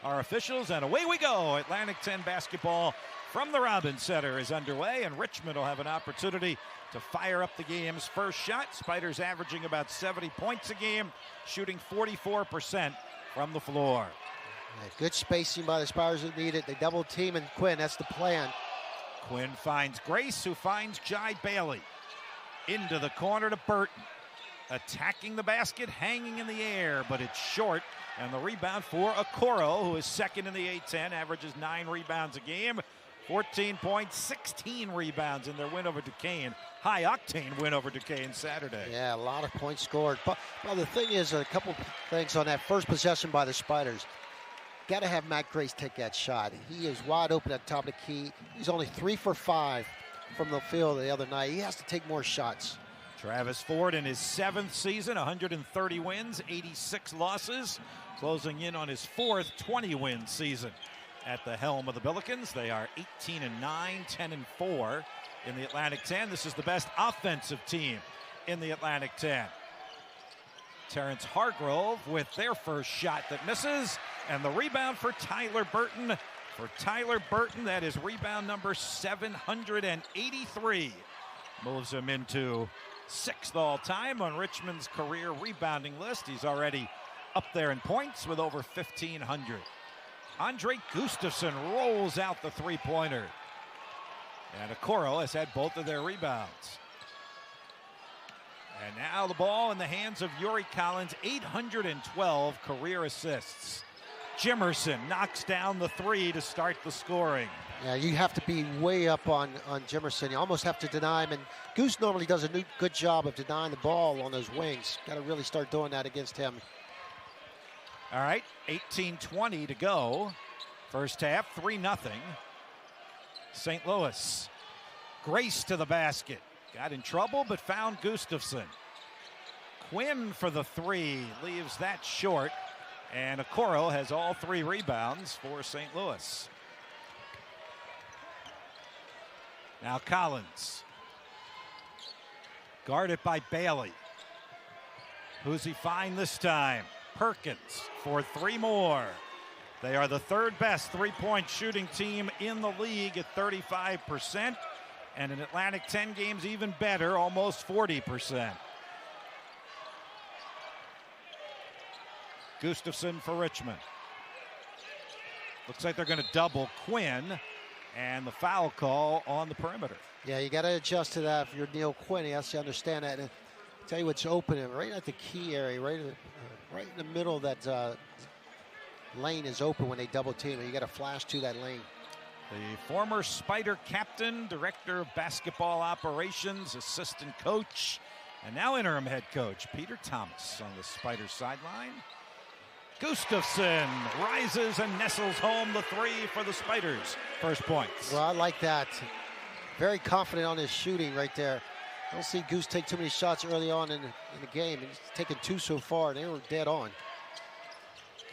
our officials, and away we go. Atlantic 10 basketball from the Robins Center is underway, and Richmond will have an opportunity to fire up the game's first shot. Spiders averaging about 70 points a game, shooting 44% from the floor. Yeah, good spacing by the Spiders who need it. They double team and Quinn. That's the plan. Quinn finds Grace, who finds Jai Bailey. Into the corner to Burton. Attacking the basket, hanging in the air, but it's short. And the rebound for Okoro, who is second in the A-10, averages 9 rebounds a game. 14 points, 16 rebounds in their win over Duquesne. High-octane win over Duquesne Saturday. Yeah, a lot of points scored. But well, the thing is, a couple things on that first possession by the Spiders. Got to have Matt Grace take that shot. He is wide open at the top of the key. He's only 3 for 5 from the field the other night. He has to take more shots. Travis Ford in his 7th season, 130 wins, 86 losses, closing in on his 4th 20-win season at the helm of the Billikens. They are 18-9, 10-4 in the Atlantic 10. This is the best offensive team in the Atlantic 10. Terrence Hargrove with their first shot that misses, and the rebound for Tyler Burton. For Tyler Burton, that is rebound number 783. Moves him into 6th all-time on Richmond's career rebounding list. He's already up there in points with over 1,500. Andre Gustafson rolls out the three-pointer. And Okoro has had both of their rebounds. And now the ball in the hands of Yuri Collins, 812 career assists. Jimerson knocks down the 3 to start the scoring. Yeah, you have to be way up on Jimerson. You almost have to deny him. And Goose normally does a good job of denying the ball on those wings. Got to really start doing that against him. All right, 18:20 to go. First half, 3-0. St. Louis. Grace to the basket. Got in trouble, but found Gustafson. Quinn for the 3, leaves that short. And Okoro has all 3 rebounds for St. Louis. Now Collins. Guarded by Bailey. Who's he find this time? Perkins for 3 more. They are the 3rd best three-point shooting team in the league at 35%. And in Atlantic 10 games, even better, almost 40%. Gustafson for Richmond. Looks like they're going to double Quinn, and the foul call on the perimeter. Yeah, you got to adjust to that. If you're Neil Quinn, he has to understand that. And I'll tell you what's open, right at the key area, right in the middle of that lane is open when they double team, and you got to flash to that lane. The former Spider captain, director of basketball operations, assistant coach, and now interim head coach, Peter Thomas on the Spider sideline. Gustafson rises and nestles home the 3 for the Spiders. First points. Well, I like that. Very confident on his shooting right there. I don't see Goose take too many shots early on in the game. He's taken 2 so far, and they were dead on.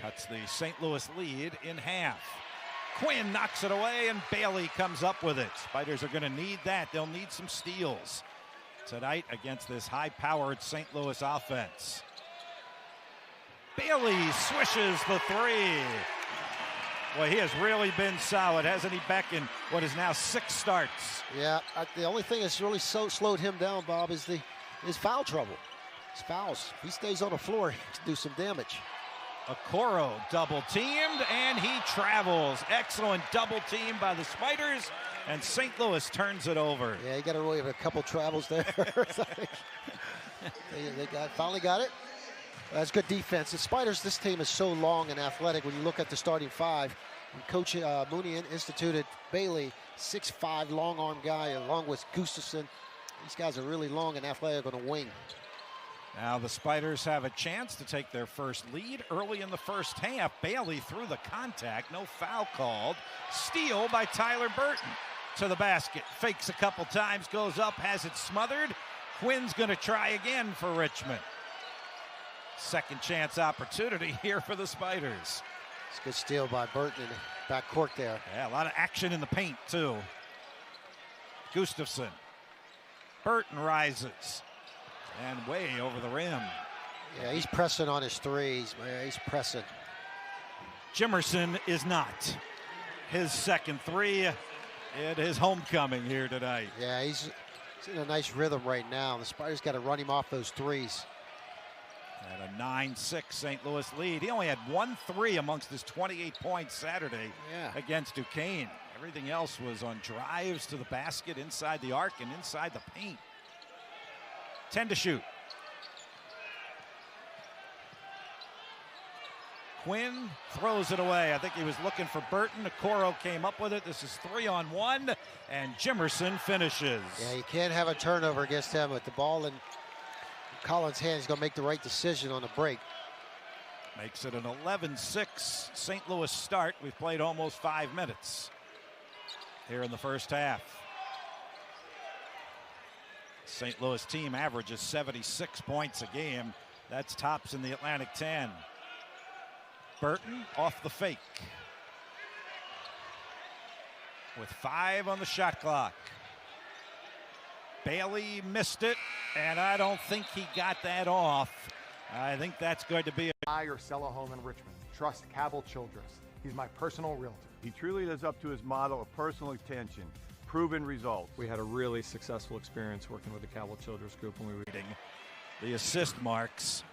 Cuts the St. Louis lead in half. Quinn knocks it away, and Bailey comes up with it. Spiders are going to need that. They'll need some steals tonight against this high-powered St. Louis offense. Bailey swishes the 3. Well, he has really been solid, hasn't he, Beck, in what is now 6 starts? Yeah, the only thing that's really slowed him down, Bob, is his foul trouble. His fouls. If he stays on the floor, he can do some damage. Okoro double teamed, and he travels. Excellent double team by the Spiders, and St. Louis turns it over. Yeah, he got away with a couple travels there. they finally got it. That's good defense. The Spiders, this team is so long and athletic when you look at the starting 5. And Coach Mooney instituted Bailey, 6'5", long-arm guy, along with Gustafson. These guys are really long and athletic on the wing. Now the Spiders have a chance to take their first lead early in the first half. Bailey through the contact, no foul called. Steal by Tyler Burton to the basket. Fakes a couple times, goes up, has it smothered. Quinn's going to try again for Richmond. Second chance opportunity here for the Spiders. It's a good steal by Burton in the backcourt there. Yeah, a lot of action in the paint too. Gustafson. Burton rises. And way over the rim. Yeah, he's pressing on his threes. Man, he's pressing. Jimerson is not. His second three in his homecoming here tonight. Yeah, he's in a nice rhythm right now. The Spiders got to run him off those threes. At a 9-6 St. Louis lead. He only had 1 3 amongst his 28 points Saturday against Duquesne. Everything else was on drives to the basket, inside the arc, and inside the paint. 10 to shoot. Quinn throws it away. I think he was looking for Burton. Okoro came up with it. This is 3-on-1, and Jimerson finishes. Yeah, you can't have a turnover against him with the ball in Collins' hands. He's going to make the right decision on the break. Makes it an 11-6 St. Louis start. We've played almost 5 minutes here in the first half. St. Louis team averages 76 points a game. That's tops in the Atlantic 10. Burton off the fake. With 5 on the shot clock. Bailey missed it, and I don't think he got that off. I think that's going to be Buy or sell a home in Richmond. Trust Cabell Childress. He's my personal realtor. He truly lives up to his motto of personal attention, proven results. We had a really successful experience working with the Cabell Childress Group when we were the assist marks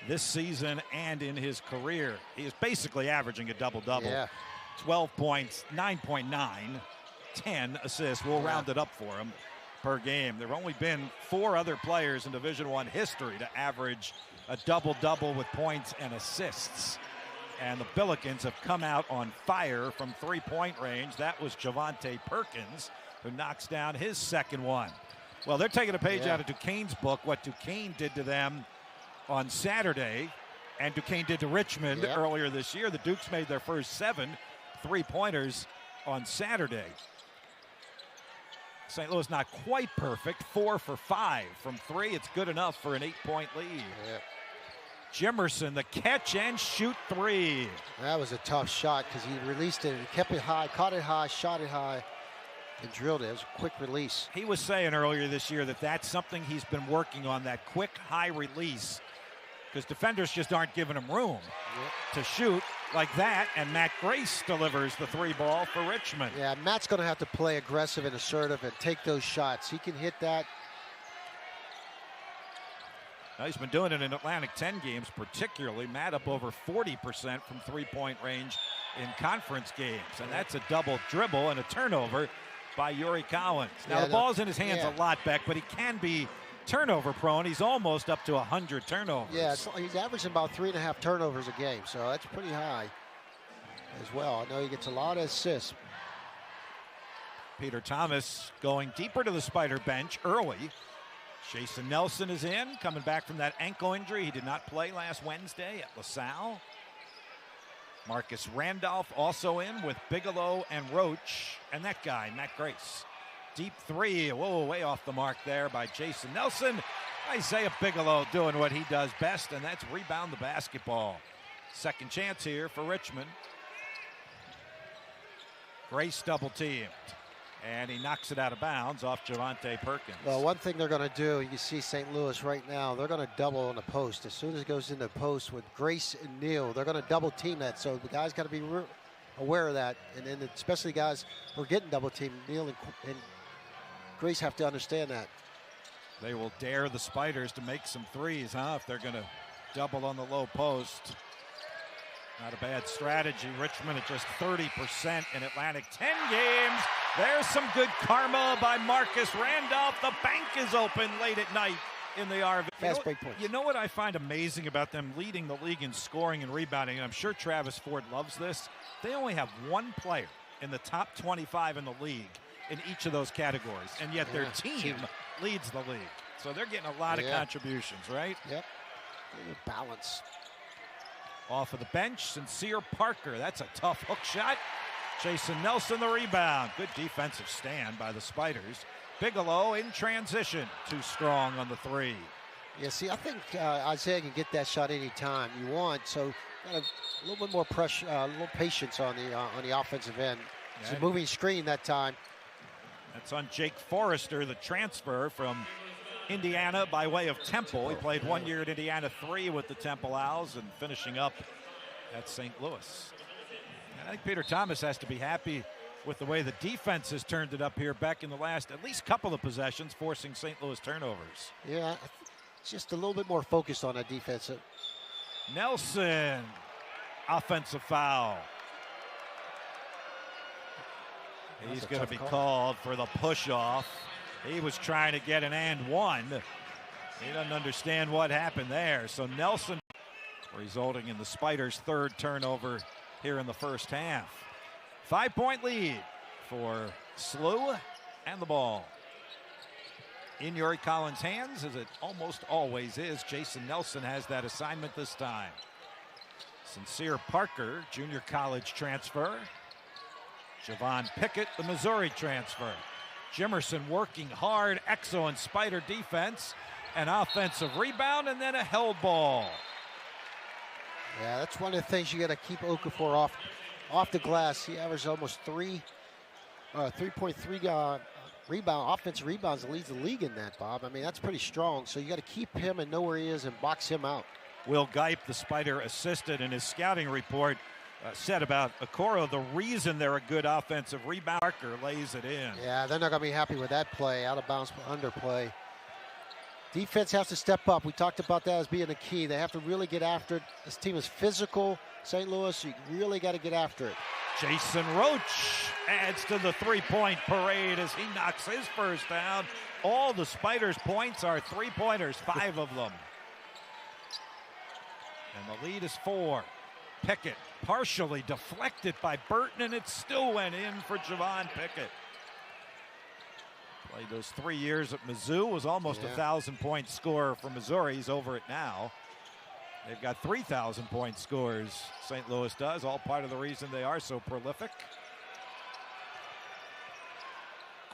this season and in his career. He is basically averaging a double-double. Yeah. 12 points, 9.9, 10 assists. We'll round it up for him per game. There have only been 4 other players in Division I history to average a double-double with points and assists. And the Billikens have come out on fire from three-point range. That was Javante Perkins, who knocks down his second one. Well, they're taking a page out of Duquesne's book, what Duquesne did to them on Saturday, and Duquesne did to Richmond earlier this year. The Dukes made their first 7 three-pointers on Saturday. St. Louis not quite perfect, 4 for 5 from 3. It's good enough for an 8-point lead. Jimerson, the catch and shoot 3. That was a tough shot because he released it and kept it high, caught it high, shot it high, and drilled it. It was a quick release. He was saying earlier this year that that's something he's been working on, that quick, high release, because defenders just aren't giving him room to shoot like that, and Matt Grace delivers the 3 ball for Richmond. Yeah, Matt's going to have to play aggressive and assertive and take those shots. He can hit that. Now, he's been doing it in Atlantic 10 games, particularly. Matt up over 40% from three-point range in conference games, and that's a double dribble and a turnover by Yuri Collins. Now, the ball's in his hands a lot, Beck, but he can be turnover prone. He's almost up to 100 turnovers. Yeah, he's averaging about 3.5 turnovers a game, so that's pretty high as well. I know he gets a lot of assists. Peter Thomas going deeper to the Spider bench early. Jason Nelson is in, coming back from that ankle injury. He did not play last Wednesday at LaSalle. Marcus Randolph also in with Bigelow and Roach, and that guy, Matt Grace. Deep 3, whoa, way off the mark there by Jason Nelson. Isaiah Bigelow doing what he does best, and that's rebound the basketball. Second chance here for Richmond. Grace double teamed, and he knocks it out of bounds off Javante Perkins. Well, one thing they're going to do, you see St. Louis right now, they're going to double on the post. As soon as it goes into the post with Grace and Neal, they're going to double team that. So the guys got to be aware of that. And then especially guys who are getting double teamed, Neal and Grace have to understand that. They will dare the Spiders to make some threes, if they're going to double on the low post. Not a bad strategy. Richmond at just 30% in Atlantic 10 games. There's some good karma by Marcus Randolph. The bank is open late at night in the RV. Fast break points. You know what I find amazing about them leading the league in scoring and rebounding, and I'm sure Travis Ford loves this, they only have 1 player in the top 25 in the league in each of those categories, and yet their team leads the league. So they're getting a lot of contributions, right? Yep. Balance. Off of the bench, Sincere Parker. That's a tough hook shot. Jason Nelson the rebound. Good defensive stand by the Spiders. Bigelow in transition. Too strong on the 3. Yeah, see, I think Isaiah can get that shot anytime you want. So a little bit more pressure, a little patience on the offensive end. It's a moving screen that time. That's on Jake Forrester, the transfer from Indiana by way of Temple. He played 1 year at Indiana, 3 with the Temple Owls, and finishing up at St. Louis. I think Peter Thomas has to be happy with the way the defense has turned it up here back in the last at least couple of possessions, forcing St. Louis turnovers. Yeah, just a little bit more focused on that defense. Nelson, offensive foul. He's going to be called for the push-off. He was trying to get an and one. He doesn't understand what happened there. So Nelson, resulting in the Spiders' third turnover here in the first half. 5-point lead for SLU and the ball in Yuri Collins' hands, as it almost always is. Jason Nelson has that assignment this time. Sincere Parker, junior college transfer. Javon Pickett, the Missouri transfer. Jimerson working hard, excellent Spider defense, an offensive rebound, and then a held ball. Yeah, that's one of the things you got to keep Okafor off the glass. He averaged almost 3.3 offensive rebounds, and leads the league in that, Bob. I mean, that's pretty strong. So you got to keep him and know where he is and box him out. Will Geip, the Spider assistant, in his scouting report said about Okoro, the reason they're a good offensive rebound, Parker lays it in. Yeah, they're not going to be happy with that play, out of bounds underplay. Defense has to step up. We talked about that as being the key. They have to really get after it. This team is physical. St. Louis, you really got to get after it. Jason Roach adds to the three-point parade as he knocks his first down. All the Spiders' points are three-pointers, 5 of them. And the lead is 4. Pickett partially deflected by Burton, and it still went in for Javon Pickett. Played those 3 years at Mizzou, was almost a 1,000-point scorer for Missouri. He's over it now. They've got 3,000-point scores, St. Louis does, all part of the reason they are so prolific.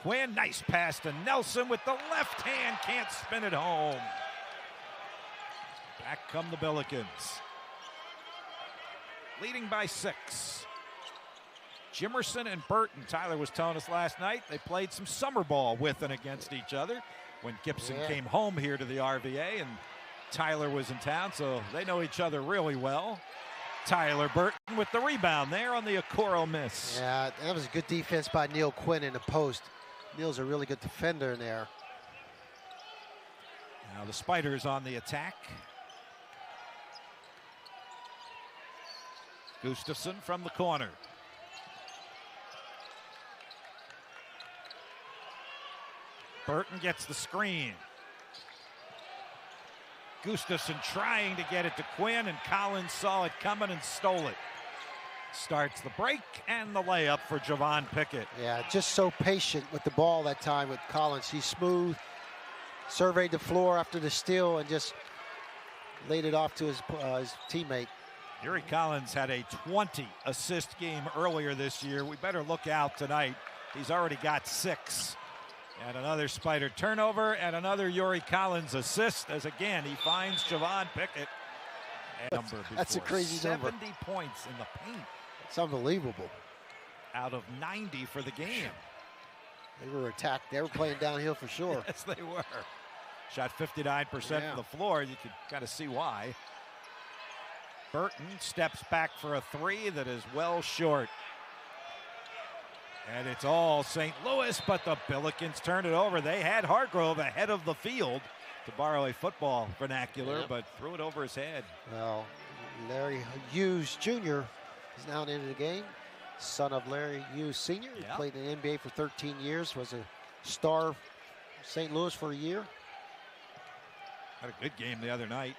Quinn, nice pass to Nelson with the left hand, can't spin it home. Back come the Billikens, leading by 6. Jimerson and Burton, Tyler was telling us last night, they played some summer ball with and against each other when Gibson came home here to the RVA, and Tyler was in town, so they know each other really well. Tyler Burton with the rebound there on the Okoro miss. Yeah, that was a good defense by Neil Quinn in the post. Neil's a really good defender in there. Now the Spiders on the attack. Gustafson from the corner. Burton gets the screen. Gustafson trying to get it to Quinn, and Collins saw it coming and stole it. Starts the break and the layup for Javon Pickett. Yeah, just so patient with the ball that time with Collins. He's smooth, surveyed the floor after the steal, and just laid it off to his teammate. Yuri Collins had a 20-assist game earlier this year. We better look out tonight. He's already got 6. And another Spider turnover and another Yuri Collins assist, as again he finds Javon Pickett. That's a crazy number. 70 points in the paint. It's unbelievable. Out of 90 for the game. They were attacked. They were playing downhill for sure. Yes, they were. Shot 59% from the floor. You could kind of see why. Burton steps back for a 3 that is well short. And it's all St. Louis, but the Billikens turned it over. They had Hargrove ahead of the field, to borrow a football vernacular, but threw it over his head. Well, Larry Hughes Jr. is now into the game. Son of Larry Hughes Sr. He played in the NBA for 13 years, was a star of St. Louis for a year. Had a good game the other night.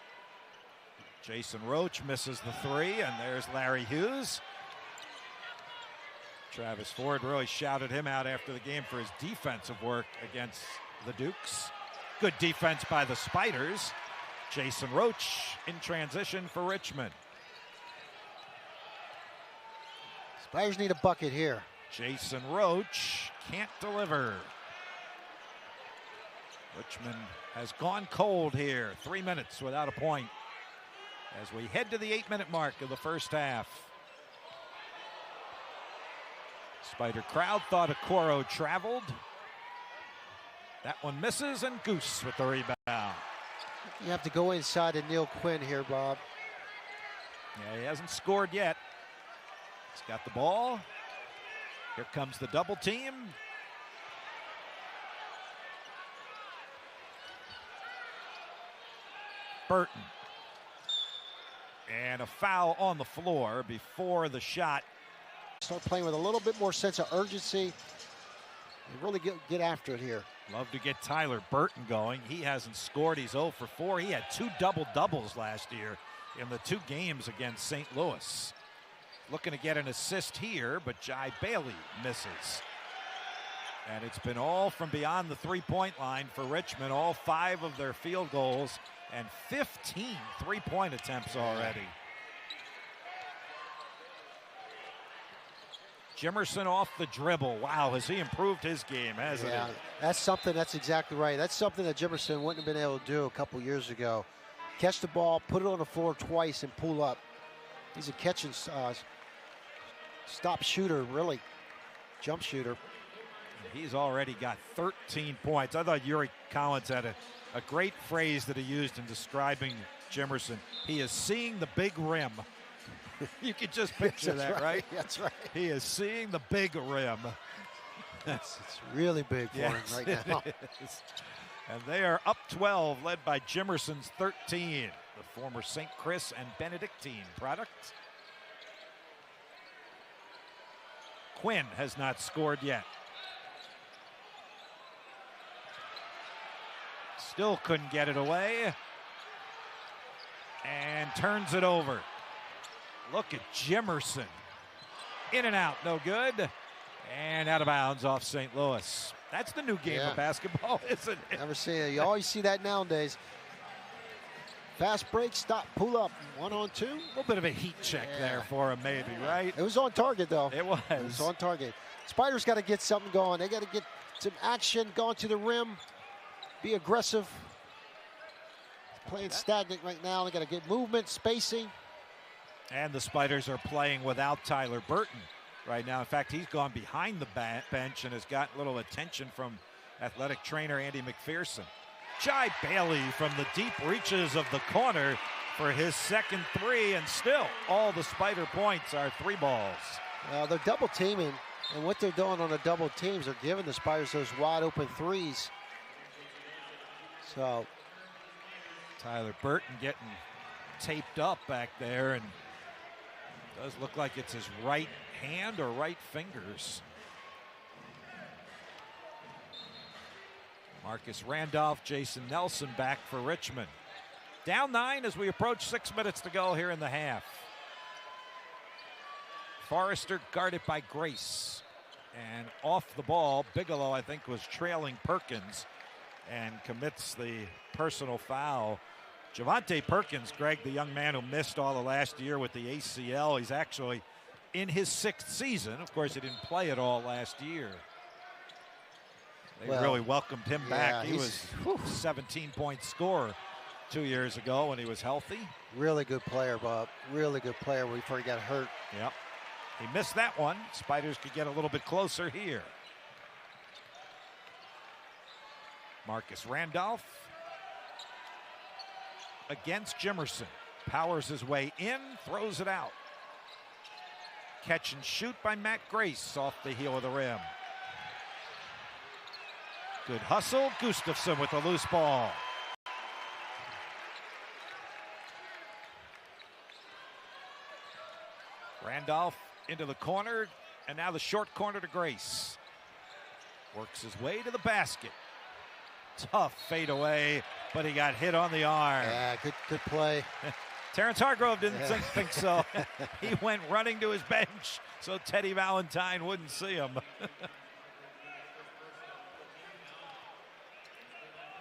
Jason Roach misses the 3, and there's Larry Hughes. Travis Ford really shouted him out after the game for his defensive work against the Dukes. Good defense by the Spiders. Jason Roach in transition for Richmond. Spiders need a bucket here. Jason Roach can't deliver. Richmond has gone cold here. 3 minutes without a point as we head to the 8-minute mark of the first half. Spider crowd thought Okoro traveled. That one misses, and Goose with the rebound. You have to go inside of Neil Quinn here, Bob. Yeah, he hasn't scored yet. He's got the ball. Here comes the double team. Burton. And a foul on the floor before the shot. Start playing with a little bit more sense of urgency. And really get after it here. Love to get Tyler Burton going. He hasn't scored. He's 0 for 4. He had 2 double-doubles last year in the 2 games against St. Louis. Looking to get an assist here, but Jai Bailey misses. And it's been all from beyond the three-point line for Richmond. All 5 of their field goals and 15 three-point attempts already. Jimerson off the dribble. Wow, has he improved his game, hasn't he? That's something, that's exactly right. That's something that Jimerson wouldn't have been able to do a couple years ago. Catch the ball, put it on the floor twice, and pull up. He's a catch and stop shooter, really. Jump shooter. He's already got 13 points. I thought Yuri Collins had a great phrase that he used in describing Jimerson. He is seeing the big rim. You can just picture that, right? That's right. He is seeing the big rim. It's really big for him right now. And they are up 12, led by Jimerson's 13, the former St. Chris and Benedictine product. Quinn has not scored yet. Still couldn't get it away. And turns it over. Look at Jimerson. In and out, no good. And out of bounds off St. Louis. That's the new game of basketball, isn't it? Never see it. You always see that nowadays. Fast break, stop, pull up, 1-on-2. A little bit of a heat check there for him, maybe, right? It was on target, though. It was. It was on target. Spiders got to get something going. They got to get some action, going to the rim, be aggressive. Playing stagnant right now. They got to get movement, spacing. And the Spiders are playing without Tyler Burton right now. In fact, he's gone behind the bench and has got little attention from athletic trainer Andy McPherson. Jai Bailey from the deep reaches of the corner for his second 3, and still all the Spider points are 3 balls. They're double teaming, and what they're doing on the double teams, they're giving the Spiders those wide open 3s. So Tyler Burton getting taped up back there, and does look like it's his right hand or right fingers. Marcus Randolph, Jason Nelson back for Richmond. Down 9 as we approach 6 minutes to go here in the half. Forrester guarded by Grace. And off the ball, Bigelow, I think, was trailing Perkins and commits the personal foul. Javonte Perkins, Greg, the young man who missed all of last year with the ACL, he's actually in his 6th season. Of course, he didn't play at all last year. They really welcomed him back. He was a 17-point scorer 2 years ago when he was healthy. Really good player, Bob. Really good player before he got hurt. Yep. He missed that one. Spiders could get a little bit closer here. Marcus Randolph against Jimerson. Powers his way in, throws it out. Catch and shoot by Matt Grace off the heel of the rim. Good hustle. Gustafson with the loose ball. Randolph into the corner, and now the short corner to Grace. Works his way to the basket. Tough fadeaway, but he got hit on the arm. Yeah, good play. Terrence Hargrove didn't think so. He went running to his bench so Teddy Valentine wouldn't see him.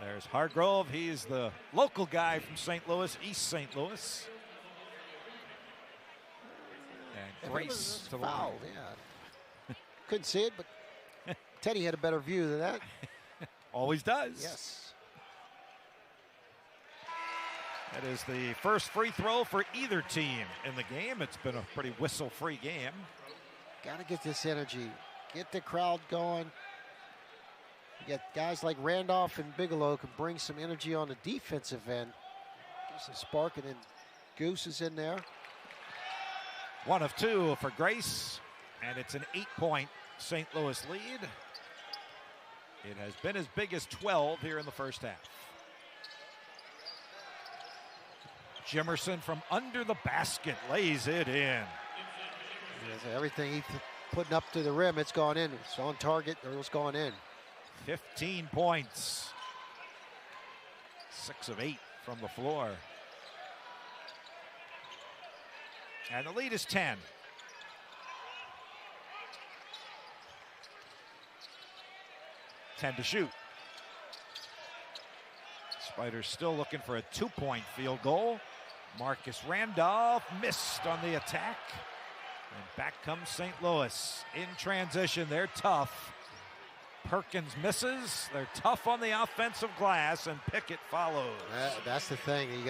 There's Hargrove. He's the local guy from St. Louis, East St. Louis. And Grace to the foul. Yeah. Couldn't see it, but Teddy had a better view than that. Always does. Yes. That is the first free throw for either team in the game. It's been a pretty whistle-free game. Got to get this energy. Get the crowd going. You got guys like Randolph and Bigelow can bring some energy on the defensive end. Give some spark, and then Goose is in there. One of two for Grace, and it's an 8-point St. Louis lead. It has been as big as 12 here in the first half. Jimerson from under the basket lays it in. Everything he's putting up to the rim, it's gone in. It's on target or it's gone in. 15 points. 6 of 8 from the floor. And the lead is 10. To shoot. Spiders still looking for a 2-point field goal. Marcus Randolph missed on the attack. And back comes St. Louis in transition. They're tough. Perkins misses. They're tough on the offensive glass, and Pickett follows. That's the thing. You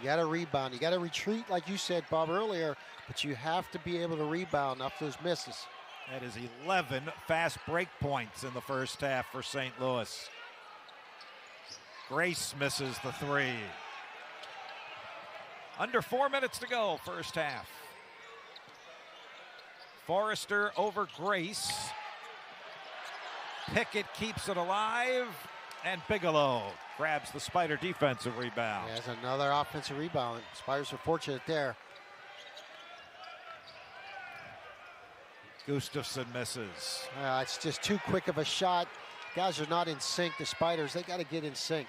gotta rebound. You gotta retreat, like you said, Bob, earlier. But you have to be able to rebound off those misses. That is 11 fast break points in the first half for St. Louis. Grace misses the 3. Under 4 minutes to go, first half. Forrester over Grace. Pickett keeps it alive, and Bigelow grabs the Spider defensive rebound. There's another offensive rebound. Spiders are fortunate there. Gustafson misses. It's just too quick of a shot. Guys are not in sync. The Spiders, they got to get in sync.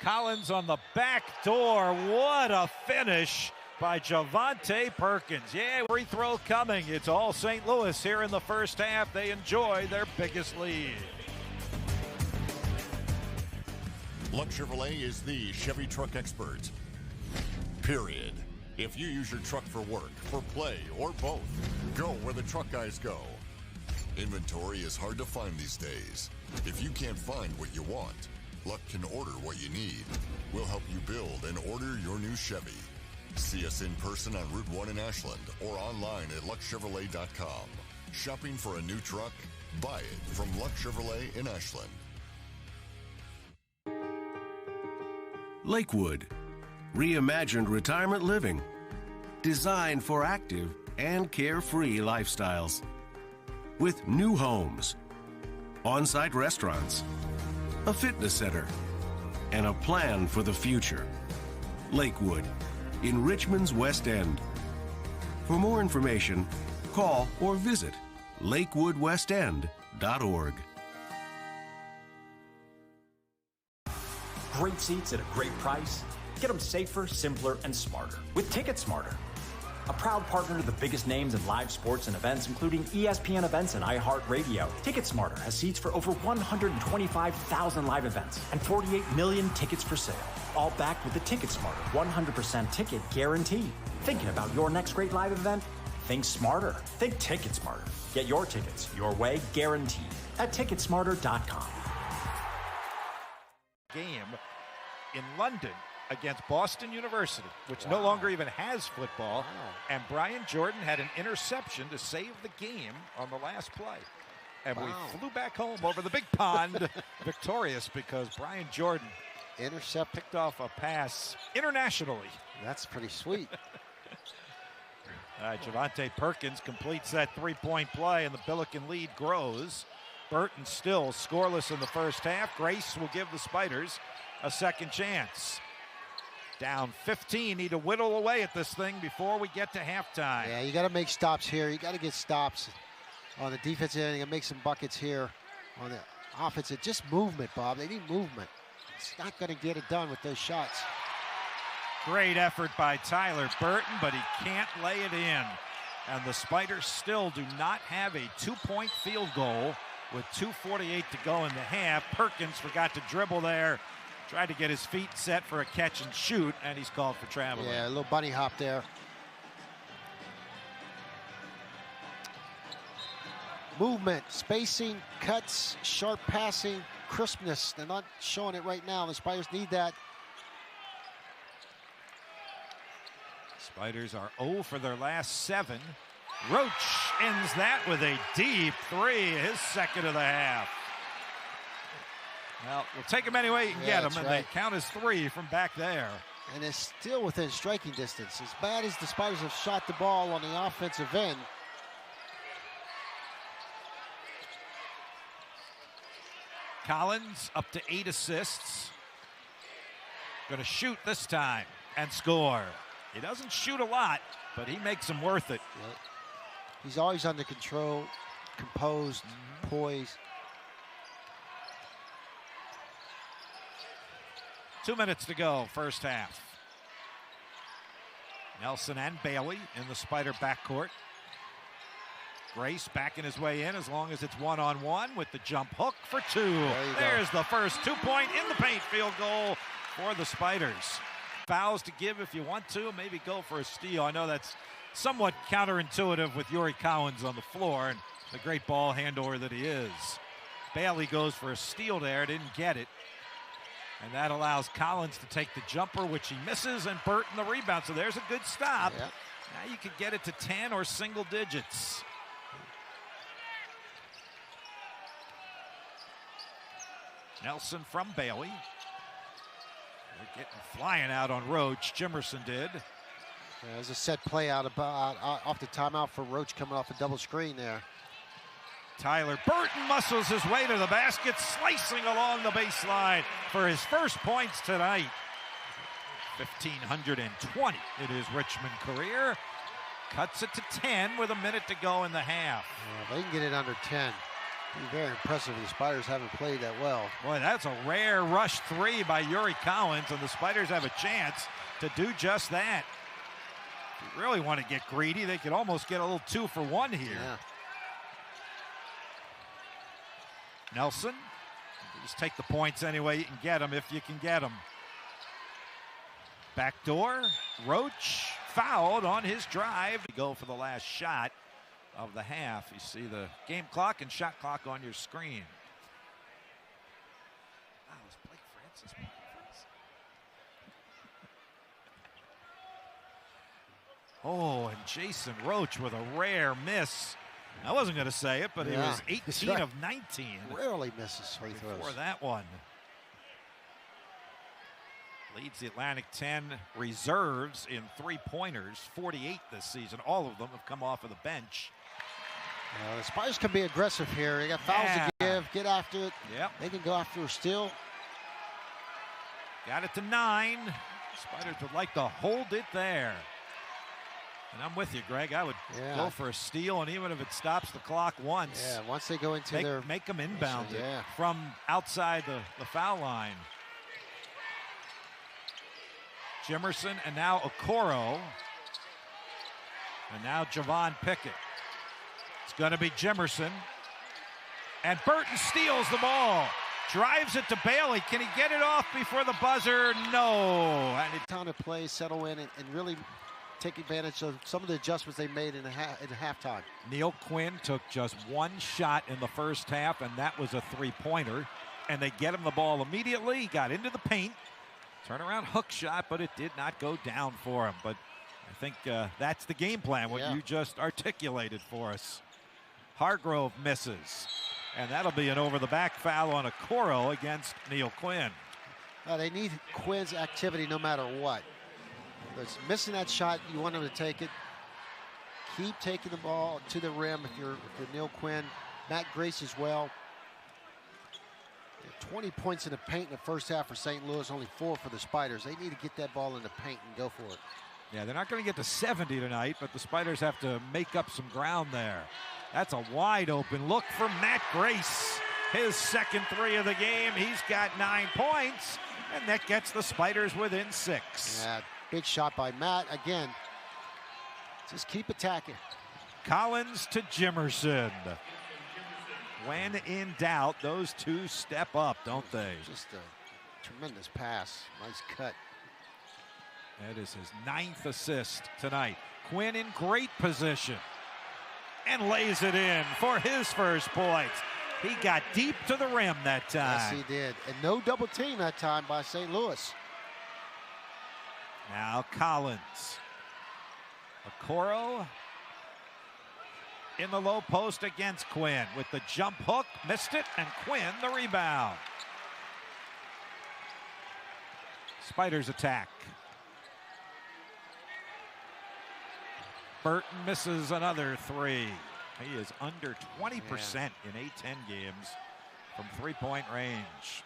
Collins on the back door. What a finish by Javonte Perkins. Yeah, free throw coming. It's all St. Louis here in the first half. They enjoy their biggest lead. Luck Chevrolet is the Chevy truck expert. Period. If you use your truck for work, for play, or both, go where the truck guys go. Inventory is hard to find these days. If you can't find what you want, Luck can order what you need. We'll help you build and order your new Chevy. See us in person on Route 1 in Ashland or online at luckchevrolet.com. Shopping for a new truck? Buy it from Luck Chevrolet in Ashland. Lakewood. Reimagined retirement living. Designed for active and carefree lifestyles. With new homes, on-site restaurants, a fitness center, and a plan for the future. Lakewood, in Richmond's West End. For more information, call or visit lakewoodwestend.org. Great seats at a great price. Get them safer, simpler, and smarter with Ticket Smarter. A proud partner to the biggest names in live sports and events, including ESPN events and iHeartRadio. Ticket Smarter has seats for over 125,000 live events and 48 million tickets for sale. All backed with the Ticket Smarter 100% ticket guarantee. Thinking about your next great live event? Think smarter. Think Ticket Smarter. Get your tickets your way, guaranteed, at Ticketsmarter.com. Game in London against Boston University, which no longer even has football. And Brian Jordan had an interception to save the game on the last play. And we flew back home over the big pond victorious because Brian Jordan picked off a pass internationally. That's pretty sweet. Javonte Perkins completes that 3-point play, and the Billiken lead grows. Burton still scoreless in the first half. Grace will give the Spiders a second chance. Down 15, need to whittle away at this thing before we get to halftime. Yeah, you got to make stops here. You got to get stops on the defensive end and make some buckets here on the offensive. Just movement, Bob. They need movement. It's not going to get it done with those shots. Great effort by Tyler Burton, but he can't lay it in. And the Spiders still do not have a 2-point field goal with 2:48 to go in the half. Perkins forgot to dribble there. Tried to get his feet set for a catch and shoot, and he's called for traveling. Yeah, a little bunny hop there. Movement, spacing, cuts, sharp passing, crispness. They're not showing it right now. The Spiders need that. Spiders are 0 for their last 7. Roach ends that with a deep 3, his second of the half. Well, we'll take him any way you can get him, and they count as 3 from back there. And it's still within striking distance. As bad as the Spiders have shot the ball on the offensive end, Collins up to 8 assists. Going to shoot this time and score. He doesn't shoot a lot, but he makes them worth it. Yep. He's always under control, composed, poised. 2 minutes to go, first half. Nelson and Bailey in the Spider backcourt. Grace backing his way in as long as it's one-on-one with the jump hook for 2. There's the first 2-point in the paint field goal for the Spiders. Fouls to give if you want to, maybe go for a steal. I know that's somewhat counterintuitive with Yuri Cowens on the floor and the great ball handler that he is. Bailey goes for a steal there, didn't get it. And that allows Collins to take the jumper, which he misses, and Burton the rebound. So there's a good stop. Yep. Now you could get it to 10 or single digits. Nelson from Bailey. They're getting flying out on Roach. Jimerson did. Yeah, there's a set play out off the timeout for Roach coming off a double screen there. Tyler Burton muscles his way to the basket, slicing along the baseline for his first points tonight. 1,520 in his Richmond career. Cuts it to 10 with a minute to go in the half. Yeah, they can get it under 10. Be very impressive. The Spiders haven't played that well. Boy, that's a rare rush 3 by Yuri Cowens, and the Spiders have a chance to do just that. If you really want to get greedy, they could almost get a little 2-for-1 here. Yeah. Nelson, just take the points any way you can get them, if you can get them. Backdoor, Roach fouled on his drive. Go for the last shot of the half. You see the game clock and shot clock on your screen. Wow, is Blake Francis playing for us? Oh, and Jason Roach with a rare miss. I wasn't going to say it, but he was 18 of 19. Rarely misses free throws. Before that one. Leads the Atlantic 10 reserves in 3-pointers, 48 this season. All of them have come off of the bench. The Spiders can be aggressive here. They got fouls to give, get after it. Yep. They can go after a steal. Got it to 9. Spiders would like to hold it there. And I'm with you, Greg. I would go for a steal, and even if it stops the clock once. Yeah, once they go into make them inbound yeah. from outside the foul line. Jimerson and now Okoro. And now Javon Pickett. It's going to be Jimerson. And Burton steals the ball. Drives it to Bailey. Can he get it off before the buzzer? No. And it's time to play, settle in, and really take advantage of some of the adjustments they made in halftime. Neil Quinn took just 1 shot in the first half, and that was a 3-pointer. And they get him the ball immediately. He got into the paint. Turnaround hook shot, but it did not go down for him. But I think that's the game plan, what you just articulated for us. Hargrove misses. And that'll be an over-the-back foul on Okoro against Neil Quinn. They need Quinn's activity no matter what. It's missing that shot, you want him to take it. Keep taking the ball to the rim if you're Neil Quinn. Matt Grace as well. 20 points in the paint in the first half for St. Louis, only 4 for the Spiders. They need to get that ball in the paint and go for it. Yeah, they're not going to get to 70 tonight, but the Spiders have to make up some ground there. That's a wide open look for Matt Grace. His second 3 of the game. He's got 9 points, and that gets the Spiders within 6. Yeah, big shot by Matt. Again, just keep attacking. Collins to Jimerson. When in doubt, those two step up, don't they? Just a tremendous pass. Nice cut. That is his 9th assist tonight. Quinn in great position and lays it in for his first points. He got deep to the rim that time. Yes, he did. And no double team that time by St. Louis. Now Collins. Okoro in the low post against Quinn with the jump hook, missed it, and Quinn the rebound. Spiders attack. Burton misses another three. He is under 20% in A-10 games from three-point range.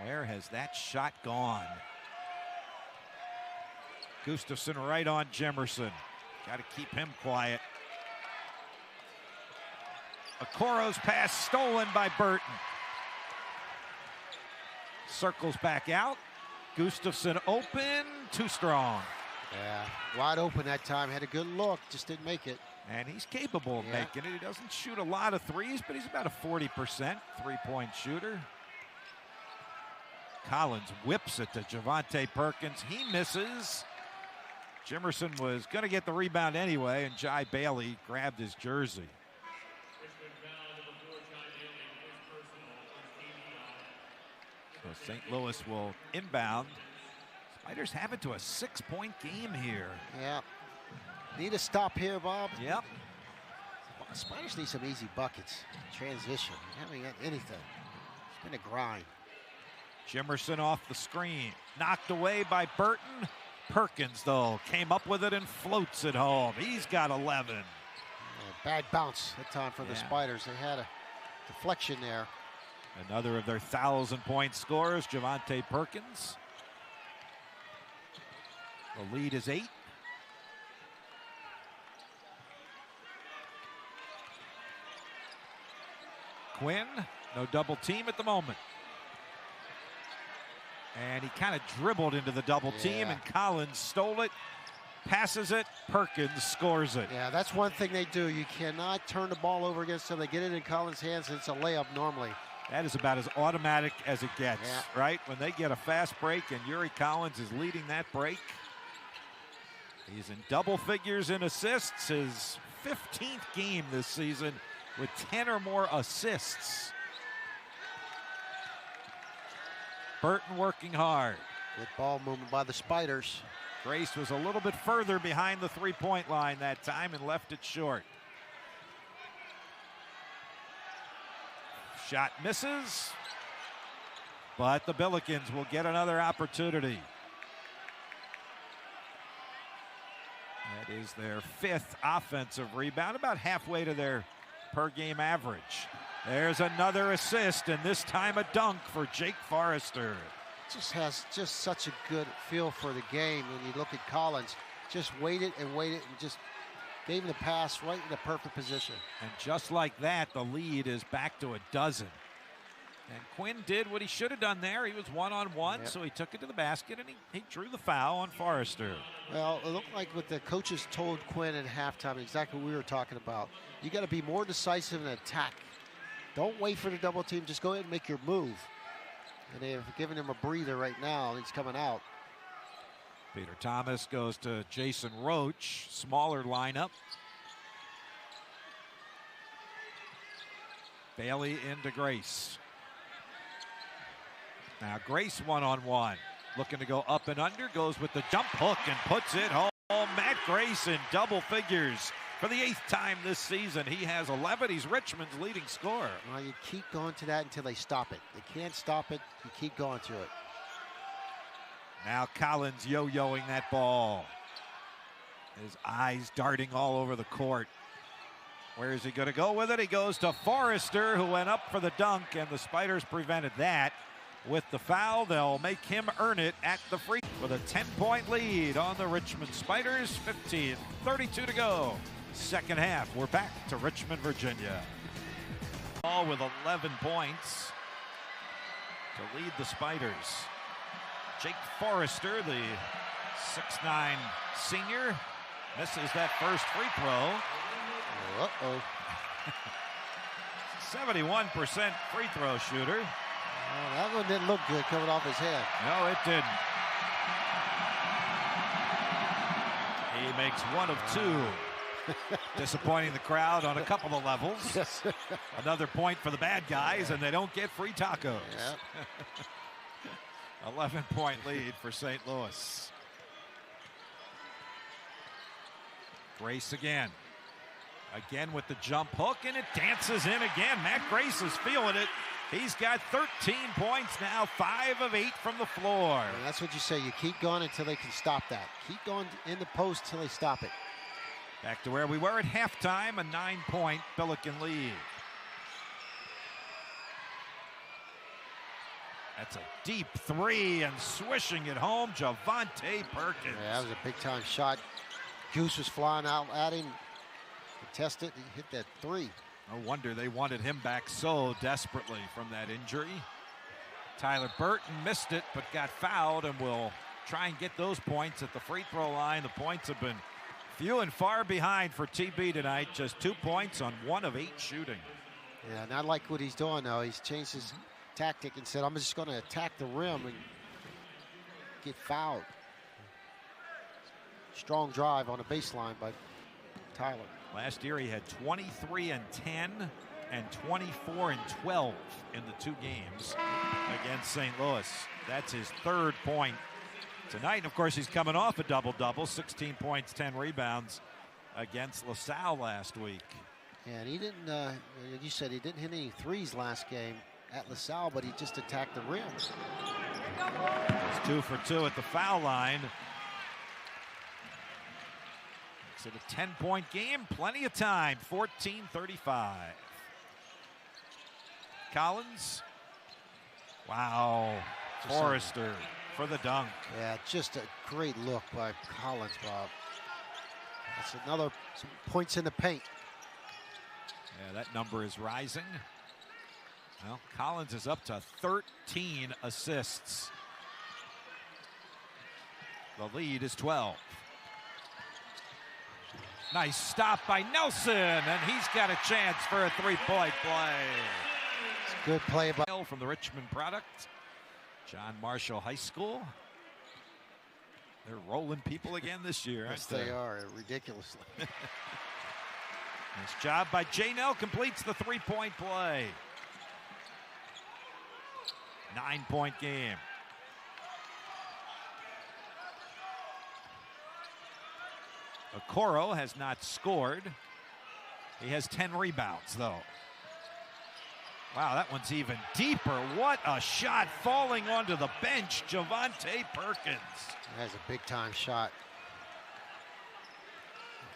Where has that shot gone? Gustafson right on Jemerson. Got to keep him quiet. Okoro's pass stolen by Burton. Circles back out. Gustafson open, too strong. Yeah, wide open that time. Had a good look, just didn't make it. And he's capable of making it. He doesn't shoot a lot of threes, but he's about a 40% three-point shooter. Collins whips it to Javonte Perkins. He misses. Jemerson was going to get the rebound anyway, and Jai Bailey grabbed his jersey. So St. Louis will inbound. Spiders have it to a 6-point game here. Yeah. Need a stop here, Bob. Yep. Spiders need some easy buckets. Transition. Haven't got anything. It's been a grind. Jemerson off the screen. Knocked away by Burton. Perkins, though, came up with it and floats it home. He's got 11. Yeah, bad bounce that time for the Spiders. They had a deflection there. Another of their 1,000-point scorers, Javonte Perkins. The lead is 8. Quinn, no double team at the moment. And he kind of dribbled into the double team, and Collins stole it, passes it, Perkins scores it. Yeah, that's one thing they do. You cannot turn the ball over against them. They get it in Collins' hands, and it's a layup normally. That is about as automatic as it gets, right? When they get a fast break and Yuri Collins is leading that break. He's in double figures in assists, his 15th game this season with 10 or more assists. Burton working hard. Good ball movement by the Spiders. Grace was a little bit further behind the three-point line that time and left it short. Shot misses, but the Billikens will get another opportunity. That is their 5th offensive rebound, about halfway to their per-game average. There's another assist, and this time a dunk for Jake Forrester. Just has such a good feel for the game. When you look at Collins, just waited and just gave him the pass right in the perfect position. And just like that, the lead is back to 12. And Quinn did what he should have done there. He was one-on-one, so he took it to the basket, and he drew the foul on Forrester. Well, it looked like what the coaches told Quinn at halftime, exactly what we were talking about. You got to be more decisive in attack. Don't wait for the double team. Just go ahead and make your move. And they've given him a breather right now, and he's coming out. Peter Thomas goes to Jason Roach, smaller lineup. Bailey into Grace. Now Grace one-on-one. Looking to go up and under, goes with the jump hook and puts it home. Matt Grace in double figures for the 8th time this season. He has 11. He's Richmond's leading scorer. Well, you keep going to that until they stop it. They can't stop it. You keep going to it. Now Collins yo-yoing that ball. His eyes darting all over the court. Where is he going to go with it? He goes to Forrester, who went up for the dunk, and the Spiders prevented that. With the foul, they'll make him earn it at the free. With a 10-point lead on the Richmond Spiders. 15:32 to go. Second half, we're back to Richmond, Virginia. Ball with 11 points to lead the Spiders. Jake Forrester, the 6'9" senior, misses that first free throw. Uh-oh. 71% free throw shooter. Oh, that one didn't look good coming off his head. No, it didn't. He makes 1 of 2. Disappointing the crowd on a couple of levels. Yes. Another point for the bad guys, and they don't get free tacos. Yeah. 11-point lead for St. Louis. Grace again. Again with the jump hook, and it dances in again. Matt Grace is feeling it. He's got 13 points now, 5 of 8 from the floor. And that's what you say. You keep going until they can stop that. Keep going in the post until they stop it. Back to where we were at halftime, a 9-point Billiken lead. That's a deep three and swishing it home, Javonte Perkins. Yeah, that was a big-time shot. Goose was flying out at him. Contested, he hit that three. No wonder they wanted him back so desperately from that injury. Tyler Burton missed it, but got fouled and will try and get those points at the free throw line. The points have been few and far behind for TB tonight. Just 2 points on 1 of 8 shooting. Yeah, and I like what he's doing now. He's changed his tactic and said, I'm just going to attack the rim and get fouled. Strong drive on a baseline by Tyler. Last year he had 23 and 10 and 24 and 12 in the 2 games against St. Louis. That's his 3rd point tonight. And of course, he's coming off a double-double, 16 points, 10 rebounds against LaSalle last week. Yeah, and he didn't, you said he didn't hit any threes last game at LaSalle, but he just attacked the rim. He's 2 for 2 at the foul line. Makes it a 10-point game, plenty of time, 14:35. Collins. Wow. Forrester for the dunk. Yeah, just a great look by Collins, Bob. That's another some points in the paint. Yeah, that number is rising. Well, Collins is up to 13 assists. The lead is 12. Nice stop by Nelson, and he's got a chance for a 3-point play. Good play by from the Richmond product, John Marshall High School. They're rolling people again this year. Yes, they are, ridiculously. Nice job by J-Nell, completes the 3-point play. 9-point game. Okoro has not scored. He has 10 rebounds, though. Wow, that one's even deeper. What a shot falling onto the bench, Javonte Perkins. That's a big-time shot.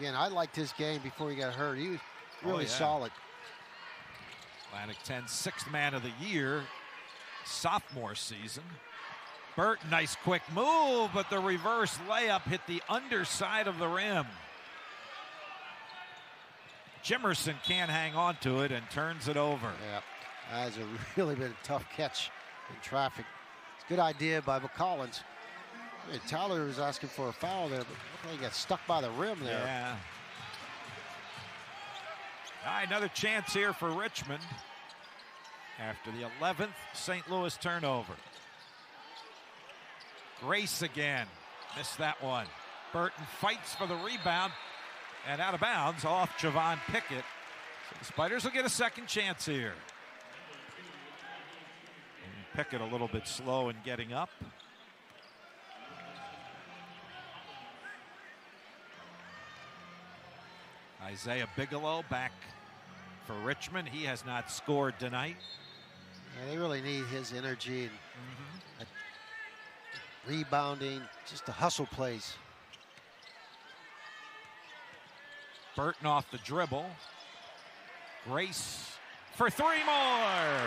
Again, I liked his game before he got hurt. He was really solid. Atlantic 10's 6th man of the year, sophomore season. Burton, nice quick move, but the reverse layup hit the underside of the rim. Jimerson can't hang on to it and turns it over. Yeah, that's really been a tough catch in traffic. It's a good idea by McCollins. I mean, Tyler was asking for a foul there, but looked like he got stuck by the rim there. Yeah. All right, another chance here for Richmond after the 11th St. Louis turnover. Grace again, missed that one. Burton fights for the rebound and out of bounds off Javon Pickett. So the Spiders will get a second chance here. And Pickett a little bit slow in getting up. Isaiah Bigelow back for Richmond. He has not scored tonight. Yeah, they really need his energy and rebounding, just the hustle plays. Burton off the dribble. Grace for 3 more.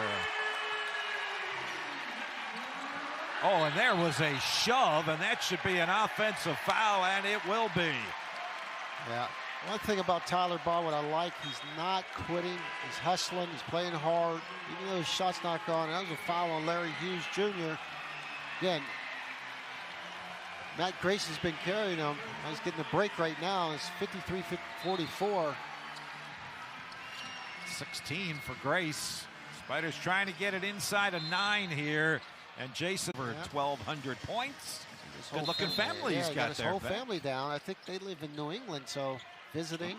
Oh, and there was a shove, and that should be an offensive foul, and it will be. Yeah. One thing about Tyler Ball, what I like, he's not quitting. He's hustling. He's playing hard. Even though his shot's not going, that was a foul on Larry Hughes Jr. Again, Matt Grace has been carrying him. He's getting a break right now. It's 53-44. 16 for Grace. Spiders trying to get it inside a 9 here. And Jason for 1,200 points. Good-looking family he's got his there. Whole family down. I think they live in New England, so visiting.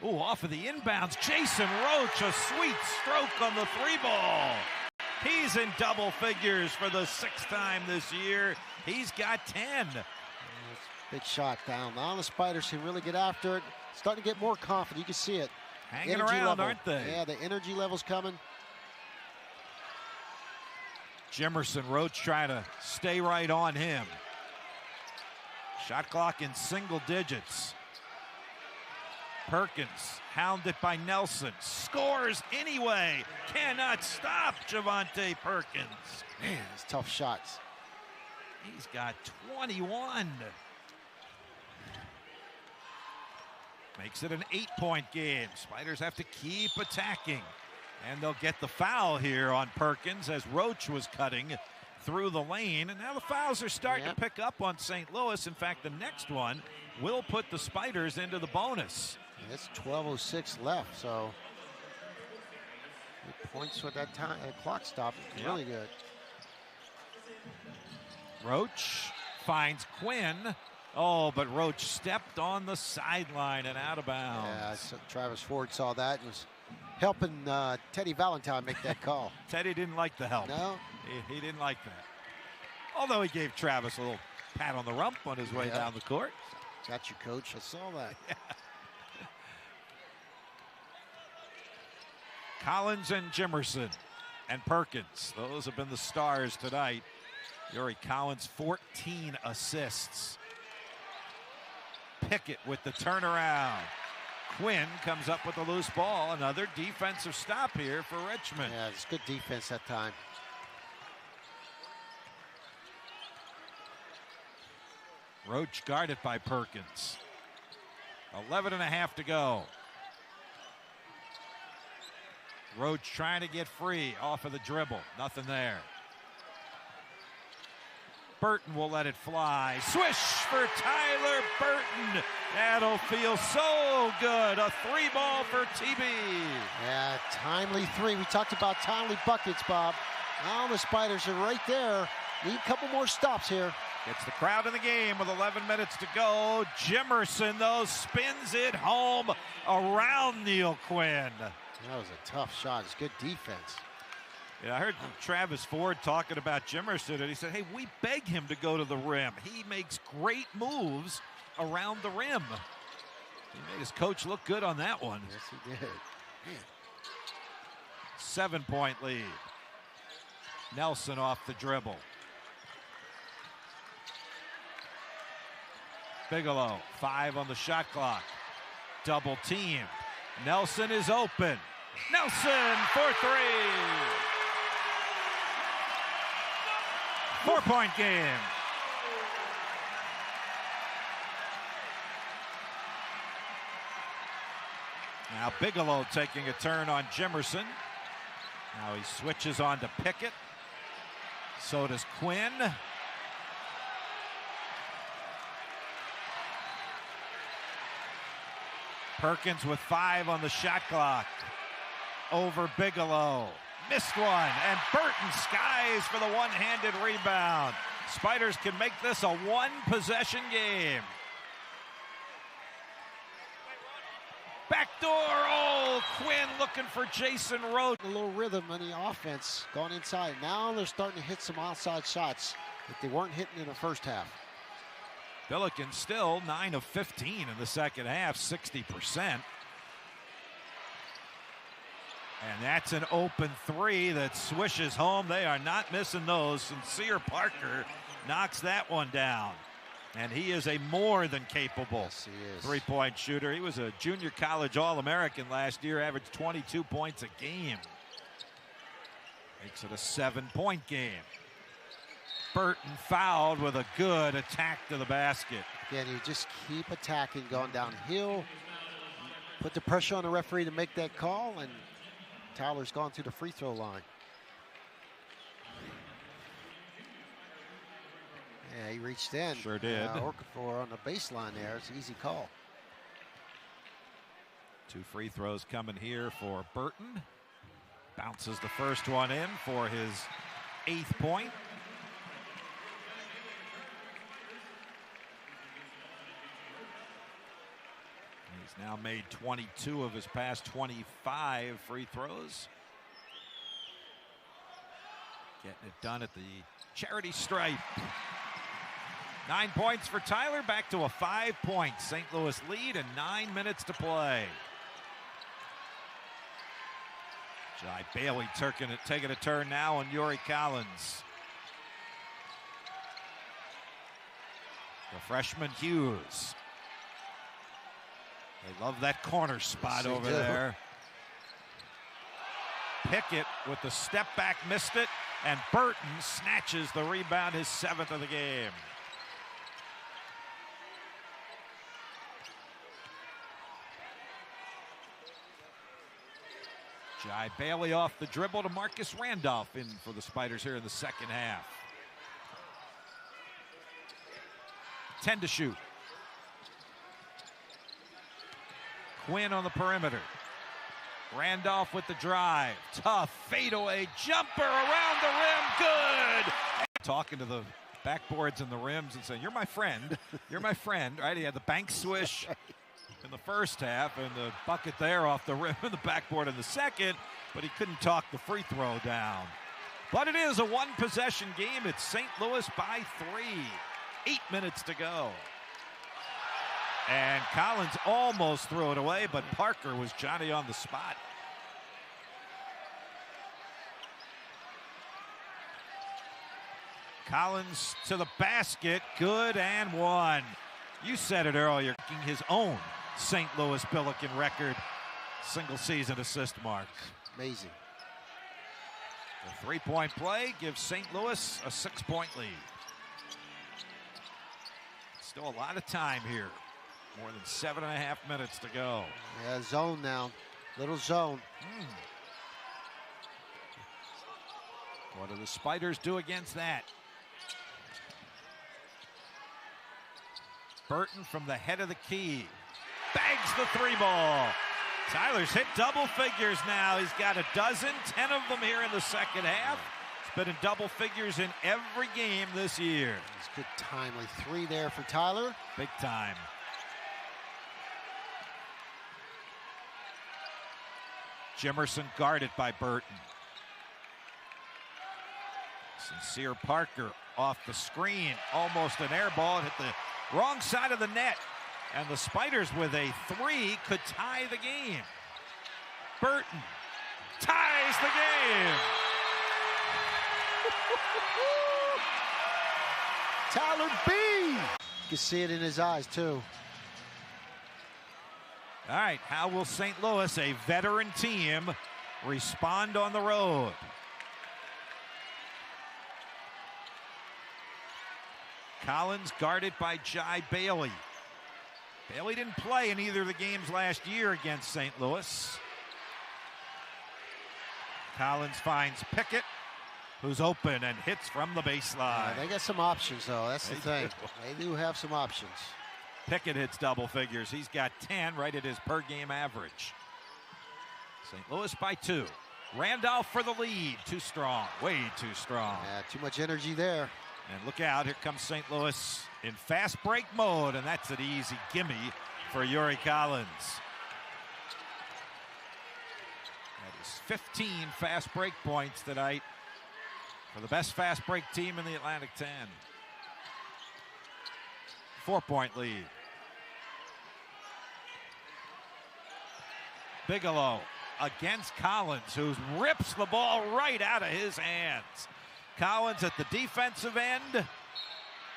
Ooh, off of the inbounds. Jason Roach, a sweet stroke on the 3-ball. He's in double figures for the 6th time this year. He's got 10. Big shot down. Now the Spiders can really get after it. Starting to get more confident. You can see it. Hanging energy around, level. aren't they? Yeah, the energy level's coming. Jimerson Roach trying to stay right on him. Shot clock in single digits. Perkins, hounded by Nelson, scores anyway. Cannot stop Javante Perkins. Man, it's tough shots. He's got 21. Makes it an 8-point game. Spiders have to keep attacking. And they'll get the foul here on Perkins as Roach was cutting through the lane. And now the fouls are starting to pick up on St. Louis. In fact, the next one will put the Spiders into the bonus. It's 12:06 left, so 8 points with that time clock stop. Really good. Roach finds Quinn. Oh, but Roach stepped on the sideline and out of bounds. Yeah, so Travis Ford saw that and was helping Teddy Valentine make that call. Teddy didn't like the help. No? He didn't like that. Although he gave Travis a little pat on the rump on his way down the court. Got you, coach. I saw that. Collins and Jimerson and Perkins. Those have been the stars tonight. Yuri Collins, 14 assists. Pickett with the turnaround. Quinn comes up with a loose ball. Another defensive stop here for Richmond. Yeah, it's good defense that time. Roach guarded by Perkins. 11.5 to go. Roach trying to get free off of the dribble. Nothing there. Burton will let it fly. Swish for Tyler Burton. That'll feel so good. A 3-ball for TB. Yeah, timely 3. We talked about timely buckets, Bob. Now the Spiders are right there. Need a couple more stops here. Gets the crowd in the game with 11 minutes to go. Jimerson, though, spins it home around Neil Quinn. That was a tough shot. It's good defense. Yeah, I heard Travis Ford talking about Jimerson, and he said, hey, we beg him to go to the rim. He makes great moves around the rim. He made his coach look good on that one. Yes, he did. 7-point lead. Nelson off the dribble. Bigelow, 5 on the shot clock. Double teamed. Nelson is open. Nelson for 3. 4-point game. Now Bigelow taking a turn on Jimerson. Now he switches on to Pickett. So does Quinn. Perkins with 5 on the shot clock. Over Bigelow. Missed one, and Burton skies for the one-handed rebound. Spiders can make this a one-possession game. Backdoor, oh, Quinn looking for Jason Roach. A little rhythm in the offense going inside. Now they're starting to hit some outside shots that they weren't hitting in the first half. Billiken still 9 of 15 in the second half, 60%. And that's an open 3 that swishes home. They are not missing those. Sincere Parker knocks that one down. And he is a more than capable three-point shooter. He was a junior college All-American last year, averaged 22 points a game. Makes it a 7-point game. Burton fouled with a good attack to the basket. Again, you just keep attacking, going downhill. Put the pressure on the referee to make that call, and Tyler's gone to the free throw line. Yeah, he reached in. Sure did. Okafor on the baseline there. It's an easy call. 2 free throws coming here for Burton. Bounces the first one in for his 8th point. He's now made 22 of his past 25 free throws. Getting it done at the charity stripe. 9 points for Tyler, back to a 5-point St. Louis lead and 9 minutes to play. Jai Bailey taking a turn now on Yuri Collins. The freshman Hughes. They love that corner spot Yes, over do. there. Pickett with the step back missed it, and Burton snatches the rebound, his 7th of the game. Jai Bailey off the dribble to Marcus Randolph in for the Spiders here in the second half. 10 to shoot. Quinn on the perimeter. Randolph with the drive. Tough fadeaway jumper around the rim. Good. Talking to the backboards and the rims and saying, "You're my friend. You're my friend." Right? He had the bank swish in the first half and the bucket there off the rim and the backboard in the second, but he couldn't talk the free throw down. But it is a one-possession game. It's St. Louis by 3. 8 minutes to go. And Collins almost threw it away, but Parker was Johnny on the spot. Collins to the basket, good and one. You said it earlier, his own St. Louis Billiken record single season assist mark. Amazing. The three-point play gives St. Louis a 6-point lead. Still a lot of time here. More than 7.5 minutes to go. Yeah, zone now. Little zone. What do the Spiders do against that? Burton from the head of the key. Bags the 3-ball. Tyler's hit double figures now. He's got a dozen, 10 of them here in the second half. He's been in double figures in every game this year. It's good timely 3 there for Tyler. Big time. Jimerson guarded by Burton. Sincere Parker off the screen. Almost an air ball. It hit the wrong side of the net. And the Spiders with a 3 could tie the game. Burton ties the game. Tyler B. You can see it in his eyes, too. All right, how will St. Louis, a veteran team, respond on the road? Collins guarded by Jai Bailey. Bailey didn't play in either of the games last year against St. Louis. Collins finds Pickett, who's open and hits from the baseline. They got some options, though. That's the thing. They do have some options. Pickett hits double figures. He's got 10, right at his per-game average. St. Louis by 2. Randolph for the lead. Too strong. Way too strong. Yeah, too much energy there. And look out. Here comes St. Louis in fast break mode, and that's an easy gimme for Yuri Collins. That is 15 fast break points tonight for the best fast break team in the Atlantic 10. 4-point lead. Bigelow against Collins, who rips the ball right out of his hands. Collins at the defensive end.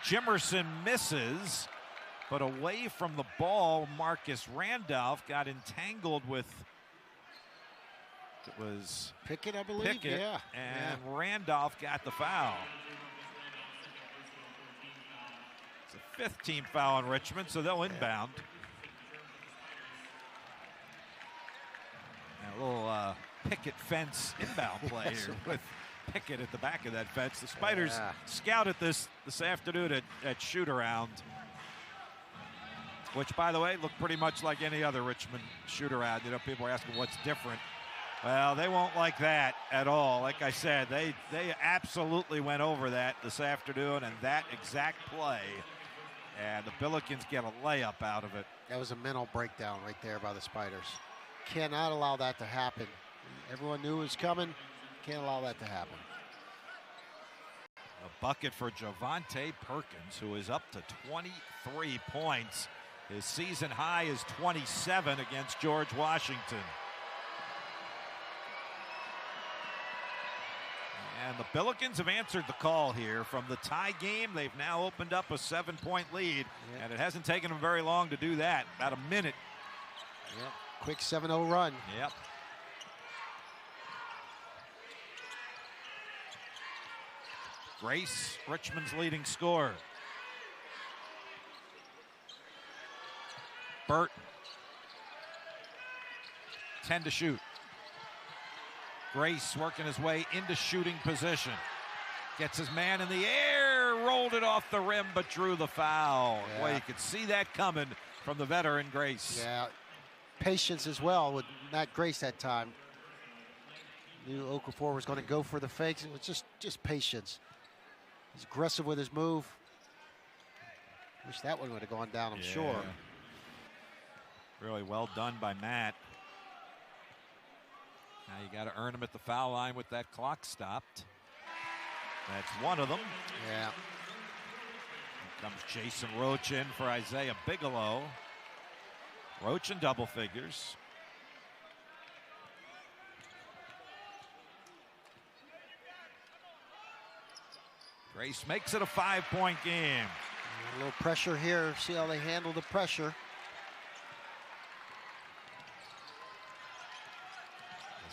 Jimerson misses, but away from the ball, Marcus Randolph got entangled with, it was Pickett, I believe. Pickett, yeah. and Randolph got the foul. It's a 5th team foul on Richmond, so they'll inbound. A little Pickett fence inbound play here with Pickett at the back of that fence. The Spiders scouted this afternoon at shoot-around, which, by the way, looked pretty much like any other Richmond shoot-around. You know, people are asking what's different. Well, they won't like that at all. Like I said, they absolutely went over that this afternoon, and that exact play. And the Billikens get a layup out of it. That was a mental breakdown right there by the Spiders. Cannot allow that to happen. Everyone knew it was coming. Can't allow that to happen. A bucket for Javonte Perkins, who is up to 23 points. His season high is 27 against George Washington. And the Billikens have answered the call here. From the tie game, they've now opened up a 7-point lead, and it hasn't taken them very long to do that. About a minute Yep. Quick 7-0 run. Yep. Grace, Richmond's leading scorer. Burton. 10 to shoot. Grace working his way into shooting position. Gets his man in the air, rolled it off the rim, but drew the foul. Yeah. Boy, you could see that coming from the veteran Grace. Yeah, patience as well with Matt Grace that time. Knew Okafor was going to go for the fakes. It was just patience. He's aggressive with his move. Wish that one would have gone down, I'm sure. Really well done by Matt. Now you got to earn him at the foul line with that clock stopped. That's one of them. Yeah. Here comes Jason Roach in for Isaiah Bigelow. Roach in double figures. Grace makes it a 5-point game. A little pressure here. See how they handle the pressure.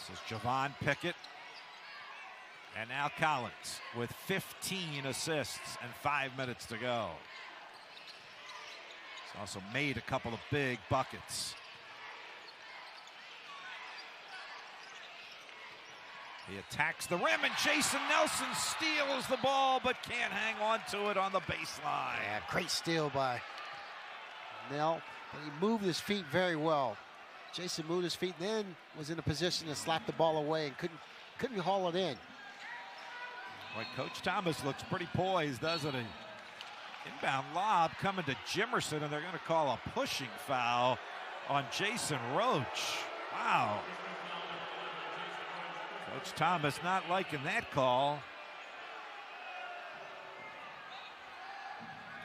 This is Javon Pickett. And now Collins with 15 assists and 5 minutes to go. He's also made a couple of big buckets. He attacks the rim, and Jason Nelson steals the ball, but can't hang on to it on the baseline. Yeah, great steal by Nell. But he moved his feet very well. Jason moved his feet, then was in a position to slap the ball away and couldn't haul it in. Boy, Coach Thomas looks pretty poised, doesn't he? Inbound lob coming to Jimerson, and they're going to call a pushing foul on Jason Roach. Wow. Coach Thomas not liking that call.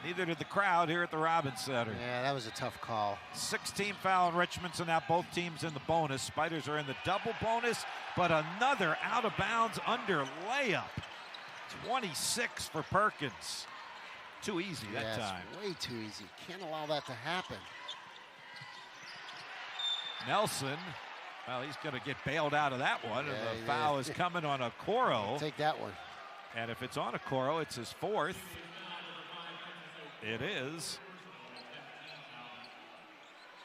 Neither did the crowd here at the Robins Center. Yeah, that was a tough call. 16 foul in Richmond, so now both teams in the bonus. Spiders are in the double bonus, but another out of bounds under layup. 26 for Perkins. Too easy that time. Way too easy. Can't allow that to happen. Nelson, well, he's going to get bailed out of that one. Yeah, and the foul is coming on Okoro. Take that one. And if it's on Okoro, it's his fourth. It is.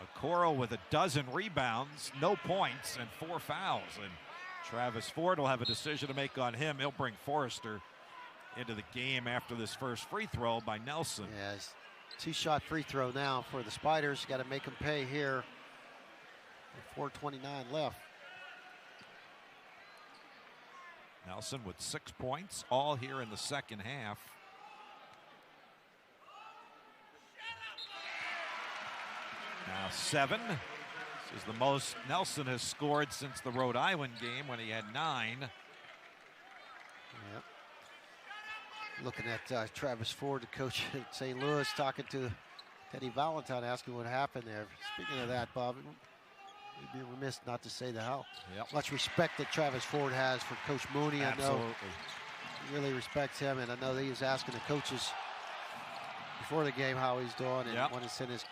Okoro with a dozen rebounds, no points, and 4 fouls. And Travis Ford will have a decision to make on him. He'll bring Forrester into the game after this first free throw by Nelson. Yeah, it's 2-shot free throw now for the Spiders. Got to make them pay here. 4:29 left. Nelson with 6 points, all here in the second half. Now 7. This is the most Nelson has scored since the Rhode Island game when he had 9. Yep. Looking at Travis Ford, the coach at St. Louis, talking to Teddy Valentine, asking what happened there. Speaking of that, Bob, we'd be remiss not to say how much respect that Travis Ford has for Coach Mooney. Absolutely. I know he really respects him, and I know that he was asking the coaches before the game how he's doing and wanted to send his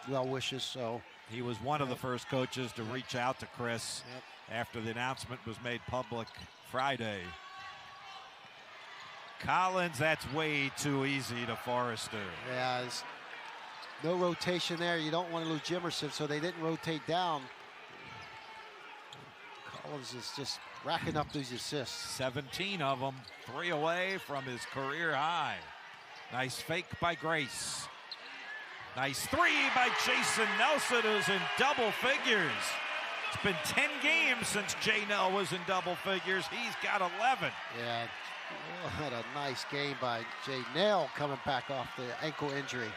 well wishes. So he was one of the first coaches to reach out to Chris after the announcement was made public Friday. Collins, that's way too easy to Forrester. Yeah, there's no rotation there. You don't want to lose Jimerson, so they didn't rotate down. Collins is just racking up these assists. 17 of them, 3 away from his career high. Nice fake by Grace. Nice 3 by Jason Nelson, who's in double figures. It's been 10 games since Jay Nell was in double figures. He's got 11. Yeah, what a nice game by Jay Nell coming back off the ankle injury.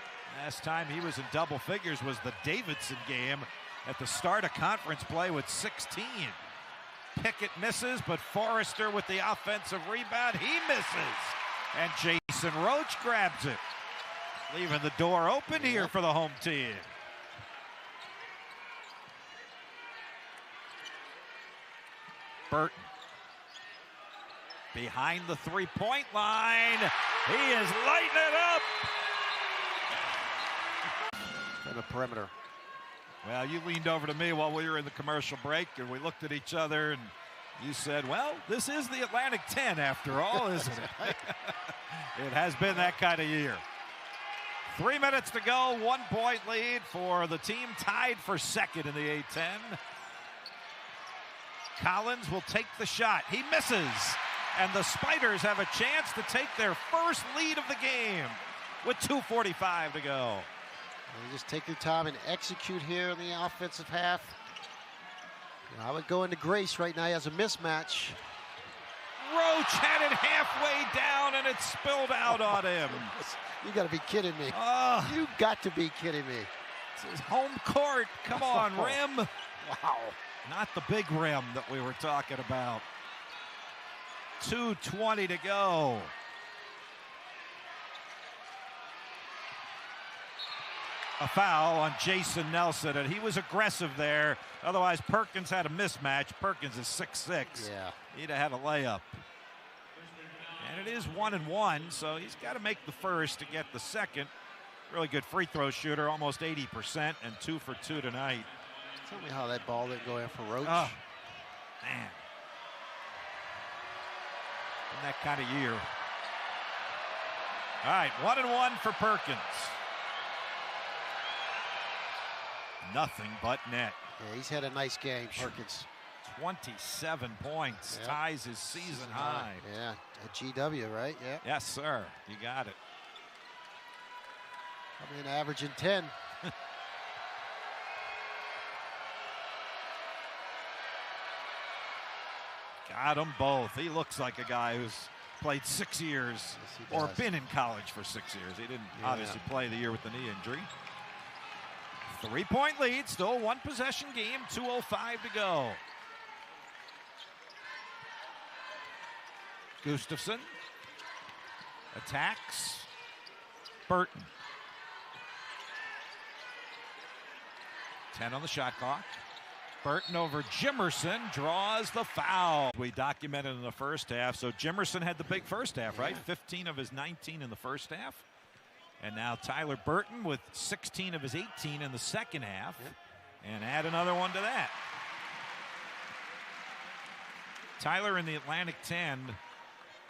Last time he was in double figures was the Davidson game at the start of conference play with 16. Pickett misses, but Forrester with the offensive rebound, he misses. And Jason Roach grabs it, leaving the door open here for the home team. Burton behind the three-point line. He is lighting it up. On the perimeter. Well, you leaned over to me while we were in the commercial break, and we looked at each other, and you said, well, this is the Atlantic 10 after all, isn't it? It has been that kind of year. 3 minutes to go, 1 point lead for the team tied for second in the A-10. Collins will take the shot. He misses, and the Spiders have a chance to take their first lead of the game with 2:45 to go. You just take your time and execute here in the offensive half. I would go into Grace right now. He has a mismatch. Roach had it halfway down, and it spilled out on him. You got to be kidding me. You got to be kidding me. It's his home court. Come on, rim. Wow. Not the big rim that we were talking about. 2:20 to go. A foul on Jason Nelson, and he was aggressive there. Otherwise, Perkins had a mismatch. Perkins is 6'6". Yeah. He'd have had a layup. And it is 1-1, so he's got to make the first to get the second. Really good free throw shooter, almost 80%, and 2 for 2 tonight. Tell me how that ball didn't go in for Roach. Oh, man. In that kind of year. All right, 1-1 for Perkins. Nothing but net. Yeah, he's had a nice game, Perkins. 27 points, Yep. ties his season high. Yeah, at GW, right? Yeah. Yes, sir. You got it. I mean, averaging 10. Got them both. He looks like a guy who's played 6 years Yes, he or does. been in college for 6 years. He didn't obviously play the year with the knee injury. 3-point lead, still one possession game, 2:05 to go. Gustafson attacks. Burton. 10 on the shot clock. Burton over Jimerson, draws the foul. We documented in the first half, so Jimerson had the big first half, right? 15 of his 19 in the first half. And now Tyler Burton with 16 of his 18 in the second half. And add another one to that. Tyler in the Atlantic 10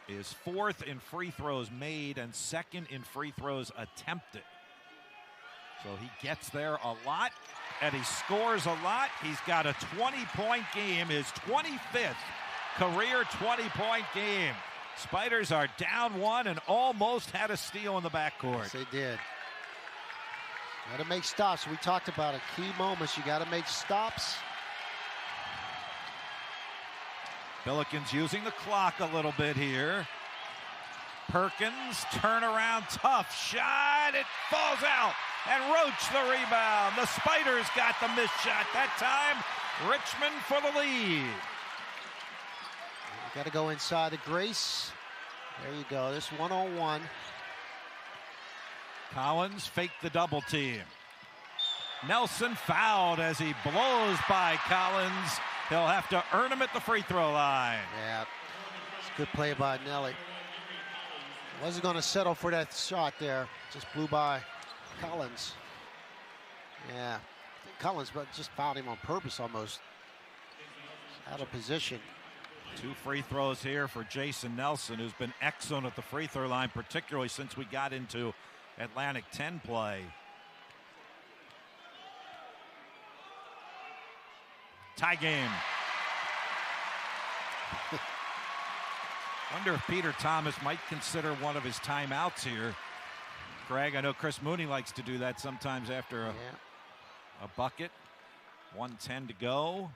is 4th in free throws made and 2nd in free throws attempted. So he gets there a lot, and he scores a lot. He's got a 20-point game, his 25th career 20-point game. Spiders are down 1 and almost had a steal in the backcourt. Yes, they did. Got to make stops. We talked about it. Key moments. You got to make stops. Billikens using the clock a little bit here. Perkins, turnaround, tough shot. It falls out. And Roach the rebound. The Spiders got the missed shot that time. Richmond for the lead. Got to go inside the Grace. There you go. This 1-on-1. Collins faked the double team. Nelson fouled as he blows by Collins. He'll have to earn him at the free throw line. Yeah, it's a good play by Nelly. Wasn't going to settle for that shot there. Just blew by Collins. Yeah, I think Collins just fouled him on purpose almost. Out of position. 2 free throws here for Jason Nelson, who's been excellent at the free throw line, particularly since we got into Atlantic 10 play. Tie game. Wonder if Peter Thomas might consider one of his timeouts here. Greg, I know Chris Mooney likes to do that sometimes after a bucket. 1:10 to go.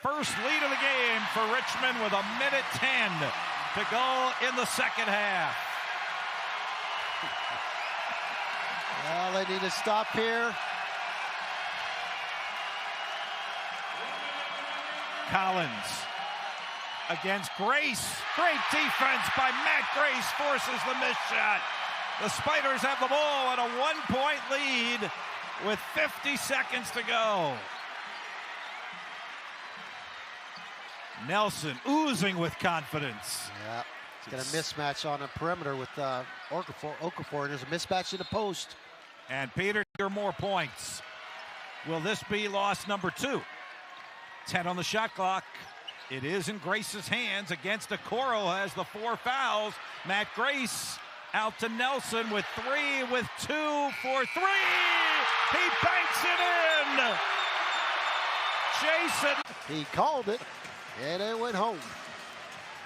First lead of the game for Richmond with 1:10 to go in the second half. Well, they need to stop here. Collins against Grace. Great defense by Matt Grace, forces the missed shot. The Spiders have the ball at a 1-point lead with 50 seconds to go. Nelson oozing with confidence. Yeah, he's got a mismatch on the perimeter with Okafor. There's a mismatch in the post. And Peter or more points. Will this be loss number 2? 10 on the shot clock. It is in Grace's hands against Okoro, has the 4 fouls. Matt Grace out to Nelson with 3, with 2 for 3. He banks it in. Jason. He called it, and it went home.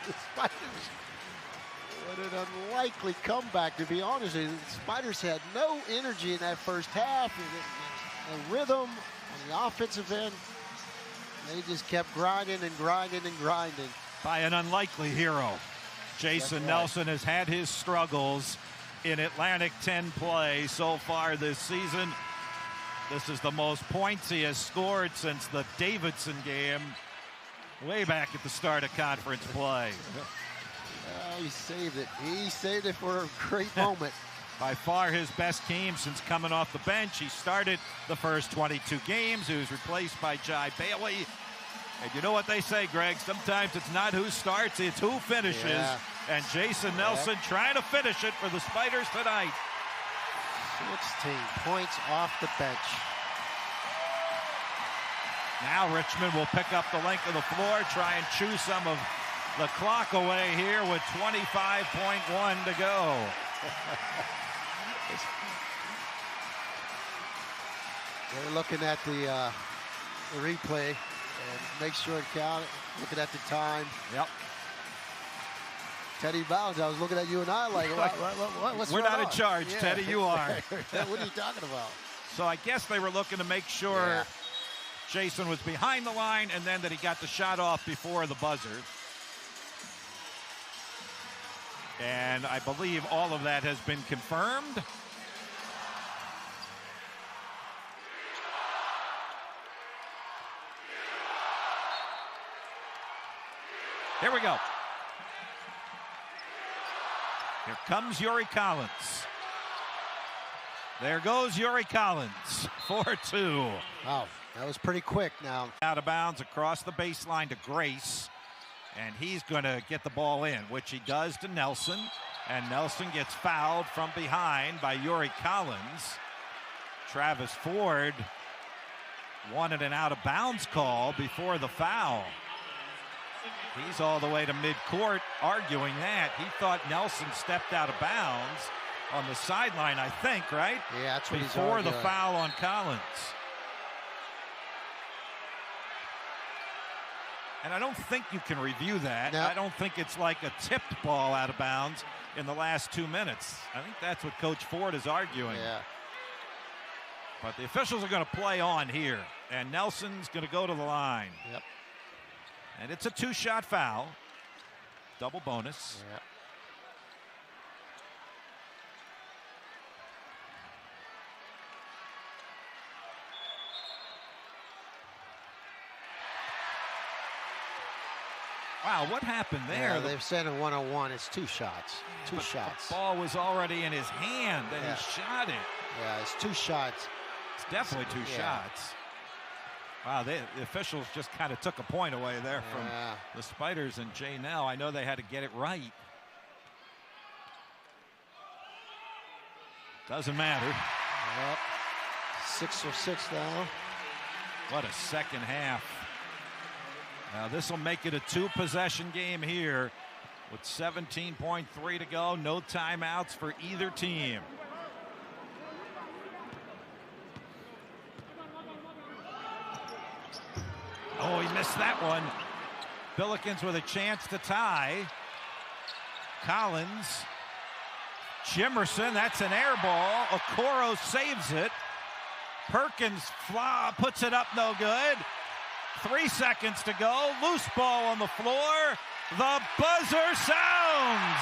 The Spiders, what an unlikely comeback, to be honest with you. The Spiders had no energy in that first half. A rhythm on the offensive end. They just kept grinding and grinding and grinding. By an unlikely hero. Jason Nelson has had his struggles in Atlantic 10 play so far this season. This is the most points he has scored since the Davidson game way back at the start of conference play. He saved it. He saved it for a great moment. By far his best game since coming off the bench. He started the first 22 games. He was replaced by Jai Bailey. And you know what they say, Greg? Sometimes it's not who starts, it's who finishes. Yeah. And Jason Nelson trying to finish it for the Spiders tonight. 16 points off the bench. Now Richmond will pick up the length of the floor, try and chew some of the clock away here with 25.1 to go. They're looking at the replay and make sure it counted. Looking at the time. Yep. Teddy Bounds, I was looking at you and I like, what's We're going not on? in charge, Yeah. Teddy, you are. What are you talking about? So I guess they were looking to make sure Jason was behind the line and then that he got the shot off before the buzzer. And I believe all of that has been confirmed. Here we go. Here comes Yuri Collins. There goes Yuri Collins, 4-2. Wow, that was pretty quick now. Out of bounds across the baseline to Grace. And he's going to get the ball in, which he does to Nelson. And Nelson gets fouled from behind by Yuri Collins. Travis Ford wanted an out-of-bounds call before the foul. He's all the way to midcourt arguing that. He thought Nelson stepped out of bounds on the sideline, I think, right? Yeah, that's what he's before the arguing. foul on Collins. And I don't think you can review that. No. I don't think it's like a tipped ball out of bounds in the last 2 minutes. I think that's what Coach Ford is arguing. Yeah. But the officials are going to play on here. And Nelson's going to go to the line. Yep. And it's a 2-shot foul. Double bonus. Yep. Wow, what happened there? Yeah, they've sent a one-on-one. It's 2 shots. Two shots. The ball was already in his hand, and Yeah. he shot it. Yeah, it's 2 shots. It's definitely 2 shots. Wow, the officials just kind of took a point away there from the Spiders and Jay Nell. I know they had to get it right. Doesn't matter. Yep. 6 for 6 now. What a second half. Now this will make it a 2-possession game here with 17.3 to go. No timeouts for either team. Oh, he missed that one. Billikens with a chance to tie. Collins. Jimerson, that's an air ball. Okoro saves it. Perkins puts it up, no good. 3 seconds to go. Loose ball on the floor. The buzzer sounds.